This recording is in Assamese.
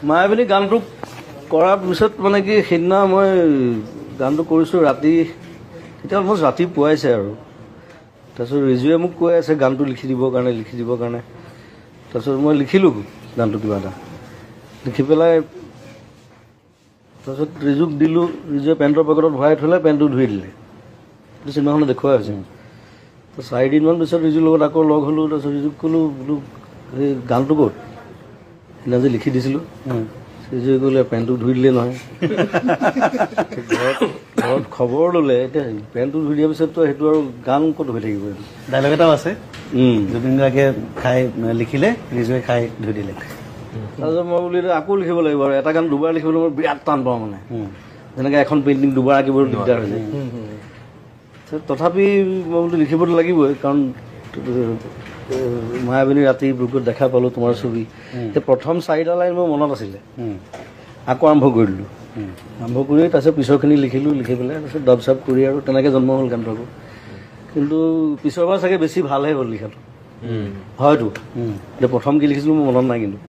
মায়াবিনী গানটো কৰাৰ পিছত মানে কি সেইদিনা মই গানটো কৰিছোঁ ৰাতি এতিয়া অলমষ্ট ৰাতি পুৱাইছে আৰু তাৰপিছত ৰিজুৱে মোক কৈ আছে গানটো লিখি দিবৰ কাৰণে তাৰপিছত মই লিখিলোঁ গানটো কিবা এটা লিখি পেলাই তাৰপিছত ৰিজুক দিলোঁ ৰিজুৱে পেণ্টৰ পকেটত ভৰাই থ'লে পেণ্টটো ধুই দিলে সেইটো চিনেমাখনত দেখুৱাই হৈছে তো 4 দিনমান পিছত ৰিজুৰ লগত আকৌ লগ হ'লোঁ তাৰপিছত ৰিজুক ক'লোঁ বোলো এই গানটো ক'ত সেইদিনা যে লিখি দিছিলোঁ ৰিজুৱে ক'লে পেণ্টটো ধুই দিলে নহয় ঘৰত খবৰ ল'লে এতিয়া পেণ্টটো ধুই দিয়াৰ পিছততো সেইটো আৰু গান ক'ত হৈ থাকিব এইটো ডাইলগ এটাও আছে জুবিন গাৰ্গে খাই লিখিলে ৰিজুৱে খাই ধুই দিলে তাৰপিছত মই বোলো আকৌ লিখিব লাগিব আৰু এটা গান দুবাৰ লিখিবলৈ মই বিৰাট টান পাওঁ মানে যেনেকৈ এখন পেইণ্টিং দুবাৰ আঁকিবলৈ দিগদাৰ হৈ যায় তথাপি মই বোলো লিখিবতো লাগিবই কাৰণ মায়াবিনী ৰাতি বুকুত দেখা পালোঁ তোমাৰ ছবি সেই প্ৰথম 4টা লাইন মোৰ মনত আছিলে আকৌ আৰম্ভ কৰি দিলোঁ আৰম্ভ কৰি তাৰপিছত পিছৰখিনি লিখিলোঁ লিখি পেলাই তাৰপিছত ডাব চাব কৰি আৰু তেনেকৈ জন্ম হ'ল গানটো আকৌ কিন্তু পিছৰবাৰ চাগে বেছি ভালহে হ'ল লিখাটো হয়তো এতিয়া প্ৰথম কি লিখিছিলোঁ মোৰ মনত নাই কিন্তু